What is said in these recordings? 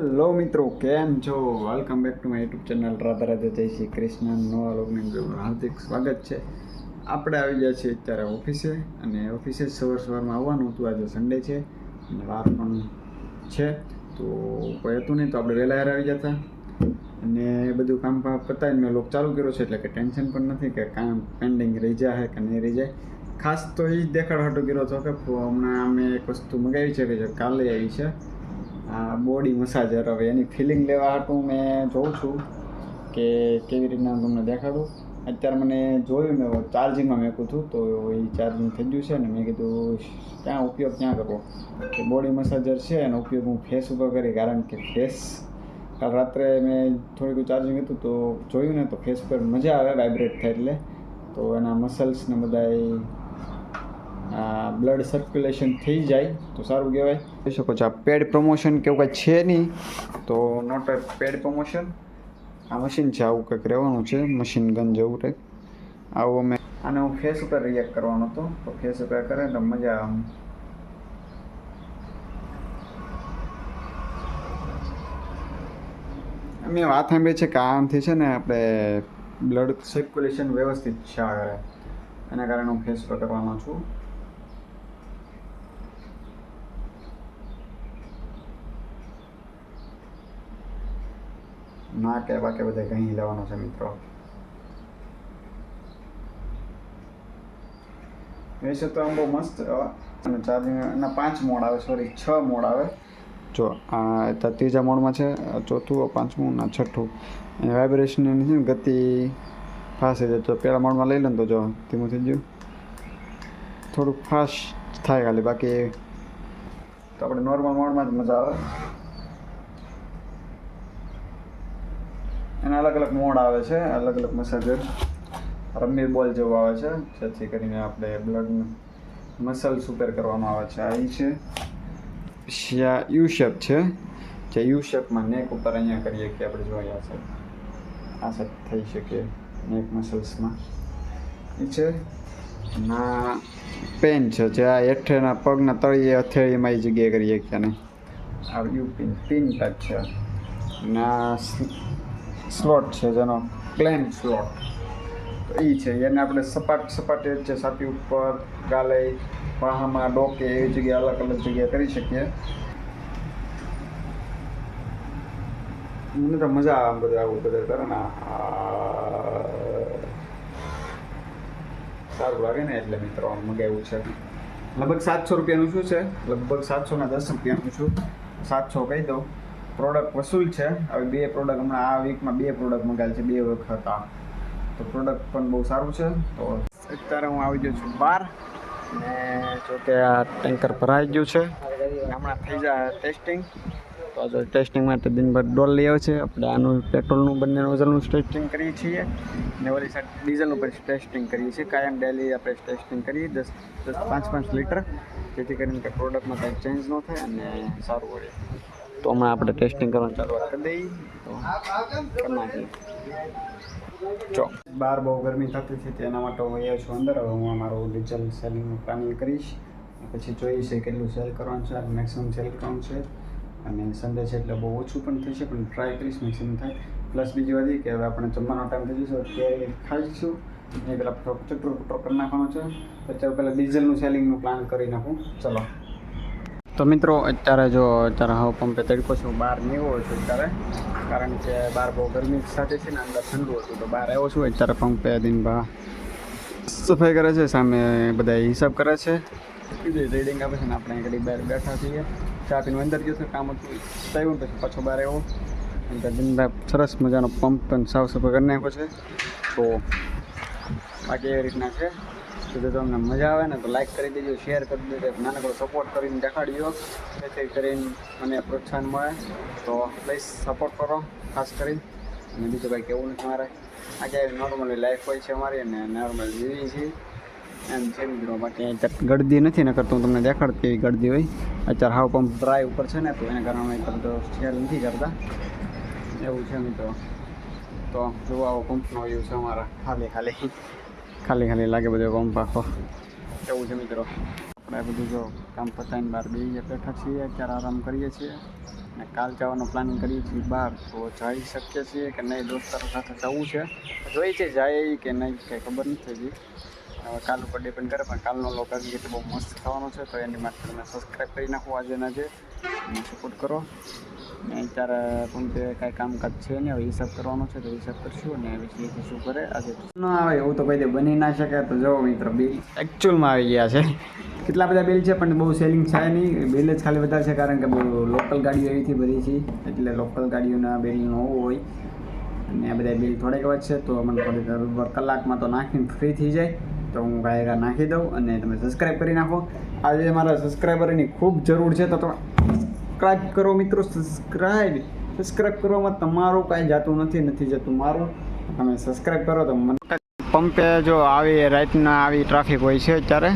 Hello મિત્રો, કેમ છો? Welcome back to my YouTube channel Radha Radha જય શ્રી કૃષ્ણ. નવા લોગની હાર્દિક સ્વાગત છે. આપણે આવી ગયા છીએ અત્યારે ઓફિસે, અને ઓફિસે સવારમાં આવવાનું હતું. આજે સન્ડે છે અને વાર પણ છે, તો કોઈ હતું નહીં, તો આપણે વહેલા આવી ગયા હતા. અને બધું કામ પતાવીને મેં લોક ચાલુ કર્યો છે, એટલે કે ટેન્શન પણ નથી કે કામ પેન્ડિંગ રહી જાય કે નહીં રહી જાય. ખાસ તો એ જ દેખાડ હાટો કર્યો હતો કે હમણાં અમે એક વસ્તુ મંગાવી છે કે કાલે આવી છે, બોડી મસાજર. હવે એની ફિલિંગ લેવા હાટું મેં જોઉં છું કે કેવી રીતના તમને દેખાડું. અત્યારે મને જોયું, મેં ચાર્જિંગમાં મેકું હતું, તો એ ચાર્જિંગ થઈ ગયું છે ને મેં કીધું ક્યાં ઉપયોગ ક્યાં કરવો, કે બોડી મસાજર છે એનો ઉપયોગ હું ફેસ ઉપર કરી. કારણ કે ફેસ કાલ રાત્રે મેં થોડીક ચાર્જિંગ હતું તો જોયું ને, તો ફેસ પર મજા આવે વાઇબ્રેટ થાય, એટલે તો એના મસલ્સ ને બધા બ્લડ સર્ક્યુલેશન થઈ જાય તો સારું કહેવાય. જોઈ શકો છો, આ પેડ પ્રમોશન કે એવું કંઈ છે નહીં, તો નોટ અ પેડ પ્રમોશન. આ મશીન છે, આવું કંઈક રહેવાનું છે, મશીન ગન જેવું કંઈક આવું. અમે આને હું ફેસ ઉપર રિએક્ટ કરવાનો હતો, તો ફેસ ઉપર કરે તો મજા આવે. અમે વાત સાંભળી છે કે આનાથી છે ને આપણે બ્લડ સર્ક્યુલેશન વ્યવસ્થિત છે કરે, એના કારણે હું ફેસ પર કરવાનો છું. ના કે બાકી બધા કંઈ લેવાનો છે મિત્રો. વૈસે તો આમ બહુ મસ્ત. અને ચાર્જિંગ એના 5 મોડ આવે, સોરી 6 મોડ આવે. જો આ ત્રીજા મોડમાં છે, ચોથું, પાંચમું ના છઠ્ઠું. અને વાઇબ્રેશનની છે ને ગતિ ફાસ્ટ થઈ જાય. તો પહેલા મોડમાં લઈ લે તો જો ધીમું થઈ ગયું, થોડુંક ફાસ્ટ થાય ખાલી. બાકી તો આપણે નોર્મલ મોડમાં જ મજા આવે. એના અલગ અલગ મોડ આવે છે, અલગ અલગ મસાજર. રમી બોલ જેવું આવે છે, જેથી કરીને આપણે બ્લડ મસલ્સ ઉપર કરવાનું આવે છે. આ એ છે. પછી આ યુ શેપ છે, જે યુ શેપમાં નેક ઉપર અહીંયા કરીએ કે આપણે જોઈએ આ સાઈડ થઈ શકે નેક મસલ્સમાં. એ છે ના પેન છે, જે આ હેઠળના પગના તળિયે હથેળીમાં એ જગ્યાએ કરીએ કે નહીં. આ યુ પિન ટાઈપ છે. ના સ્લોટ છે, જેનો પ્લેન સ્લોટ. તો એ છે, એને આપણે સપાટી છે, છાતી ઉપર, ગાલે, વાહામાં, ડોકે, એવી જગ્યાએ અલગ અલગ જગ્યાએ કરી શકીએ. મને તો મજા આવે બધું આવું બધું કરે ને, સારું લાગે ને, એટલે મિત્રો મગાવ્યું છે. લગભગ 700 રૂપિયાનું શું છે, લગભગ 710 રૂપિયાનું છું. 700 કહી દઉં. પ્રોડક્ટ વસૂલ છે. હવે 2 પ્રોડક્ટ હમણાં આ વીકમાં 2 પ્રોડક્ટ મંગાવેલ છે, 2 વખત આ. તો પ્રોડક્ટ પણ બહુ સારું છે. તો અત્યારે હું આવી ગયો છું બહાર, ને જો કે આ ટેન્કર ભરાઈ ગયું છે. હમણાં થઈ જાય ટેસ્ટિંગ. તો આજે ટેસ્ટિંગ માટે દિનભર ડોલ લઈ આવે છે. આપણે આનું પેટ્રોલનું બંને નોઝલનું ટેસ્ટિંગ કરીએ છીએ, ને ઓલી સાઈડ ડીઝલનું પણ ટેસ્ટિંગ કરીએ છીએ. કાયમ ડેલી આપણે ટેસ્ટિંગ કરીએ 5 લીટર, જેથી કરીને કે પ્રોડક્ટમાં કાંઈ ચેન્જ ન થાય અને સારું હોય. તો હમણાં આપણે ટેસ્ટિંગ કરવાનું ચાલુ કરી દઈએ, તો કરી નાખીએ. જો બહાર બહુ ગરમી થતી હતી, તેના માટે હું આવ્યો છું અંદર. હવે હું મારું ડીઝલ સેલિંગનું પ્લાનિંગ કરીશ, પછી જોઈએ છે કેટલું સેલ કરવાનું છે, મેક્સિમમ સેલ કરવાનું છે. અને સન્ડે છે એટલે બહુ ઓછું પણ થશે, પણ ટ્રાય કરીશ મેક્સિમમ થાય. પ્લસ બીજી વાત એ કે હવે આપણે જમવાનો ટાઈમ થઈ જશે, ત્યારે ખાઈશું. એ પહેલાં ચટુર પુટરો કરી નાખવાનો છે. અત્યારે પહેલાં ડીઝલનું સેલિંગનું પ્લાન કરી નાખું. ચલો. તો મિત્રો અત્યારે હવે પંપે તડકો છું, બહાર નીકળ્યો છું અત્યારે, કારણ કે બહાર બહુ ગરમી સાથે છે ને, અંદર ઠંડુ હતું, તો બહાર આવ્યો છું. અત્યારે પંપે દિનભા સફાઈ કરે છે, સામે બધા હિસાબ કરે છે, બીજું રીડિંગ આપે છે ને. આપણે ઘડી બહાર બેઠા છીએ, ચા પીને અંદર ગયો છે, કામ હતું થયું, પછી પાછો બહાર આવ્યો. અંદર દિનભા સરસ મજાનો પંપ પણ સાફ સફાઈ કરી નાખ્યો છે. તો બાકી એવી રીતના છે. તો જો તમને મજા આવે ને તો લાઈક કરી દેજો, શેર કરી દેજો, નાનકડો સપોર્ટ કરીને દેખાડજો, જેથી કરીને મને પ્રોત્સાહન મળે. તો પ્લીઝ સપોર્ટ કરો ખાસ કરી. અને બીજું કંઈ કહેવું નથી મારે. આજે નોર્મલી લાઈફ હોય છે અમારી, અને નોર્મલ જીવી છીએ એમ છે મિત્રો. બાકી અત્યારે ગળદી નથી, નકર તો હું તમને દેખાડતી એવી ગળદી હોય. અત્યારે હાવ પંપ ડ્રાય ઉપર છે ને, તો એના કારણે અત્યારે તો શેર નથી કરતા, એવું છે મિત્રો. તો જો આવો પંપનો યુઝ છે અમારા, ખાલી લાગે બધો પંપ આખો, એવું છે મિત્રો. આપણે બધું જો કામ પતાવીને બહાર બેઠા છીએ, અત્યારે આરામ કરીએ છીએ. અને કાલ જવાનું પ્લાનિંગ કરીએ છીએ બહાર, તો જઈ શકીએ છીએ કે નહીં, દોસ્તારો સાથે જવું છે, જોઈએ છે જાય કે નહીં કંઈ ખબર નથી હજી. હવે કાલ ઉપર ડિપેન્ડ કરે, પણ કાલનો લોક હજી બહુ મસ્ત થવાનો છે, તો એની માટે તમે સબસ્ક્રાઈબ કરી નાખો આજે ને આજે અને સપોર્ટ કરો. ને અત્યારે પણ તે કાંઈ કામકાજ છે નહીં, હવે હિસાબ કરવાનો છે તો હિસાબ કરશું અને પછી શું કરે આજે ન આવે એવું તો કોઈ દે બની ના શકે. તો જો મિત્રો બિલ એકચ્યુઅલમાં આવી ગયા છે. કેટલા બધા બિલ છે પણ બહુ સેલિંગ થાય નહીં, બિલ જ ખાલી વધારે છે કારણ કે બહુ લોકલ ગાડીઓ એવીથી બધી છે, એટલે લોકલ ગાડીઓના બિલ ન હોય. અને આ બધા બિલ થોડેક વધશે તો મને થોડીક કલાકમાં તો નાખીને ફ્રી થઈ જાય, તો હું કાંઈ નાખી દઉં અને તમે સબસ્ક્રાઈબ કરી નાખો. આજે મારા સબસ્ક્રાઈબરની ખૂબ જરૂર છે, તો તમે સબસ્ક્રાઈબ કરો મિત્રો. સબસ્ક્રાઈબ કરવામાં તમારું કાંઈ જાતું નથી જતું મારું. તમે સબસ્ક્રાઈબ કરો તો મને. પંપે જો આવી રાતના આવી ટ્રાફિક હોય છે, અત્યારે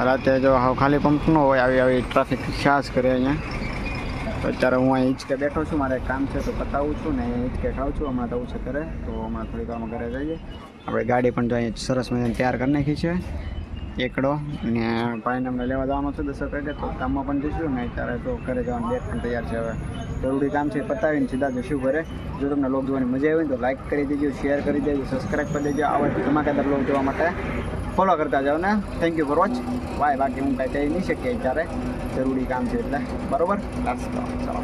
રાતે જો ખાલી પંપ ન હોય, આવી ટ્રાફિક શાસ કરે અહીંયા. તો અત્યારે હું અહીં હિંચકે બેઠો છું, મારે કામ છે તો પતાવું છું ને હિંચકે ખાઉં છું. હમણાં તો છે ઘરે, તો હમણાં થોડીક વારમાં ઘરે જઈએ. આપણે ગાડી પણ જો અહીંયા સરસ મજાની તૈયાર કરી નાખી છે એકડો, ને ભાઈને અમને લેવા જવાનું છે 10 વાગે, તો કામમાં પણ જઈશું ને અત્યારે તો ઘરે જવાનું બેગ પણ તૈયાર છે. હવે જરૂરી કામ છે પતાવીને સીધા જઈશું ઘરે. જો તમને લોક જોવાની મજા આવી તો લાઇક કરી દેજો, શેર કરી દેજો, સબસ્ક્રાઈબ કરી દેજો. આવા ધમાકેદાર લોક જોવા માટે ફોલો કરતા જાઓ ને. Thank you for watch. Bye. બાકી હું કાંઈ કહી નહીં શકીએ અત્યારે, જરૂરી કામ છે એટલે બરાબર. ચાલો.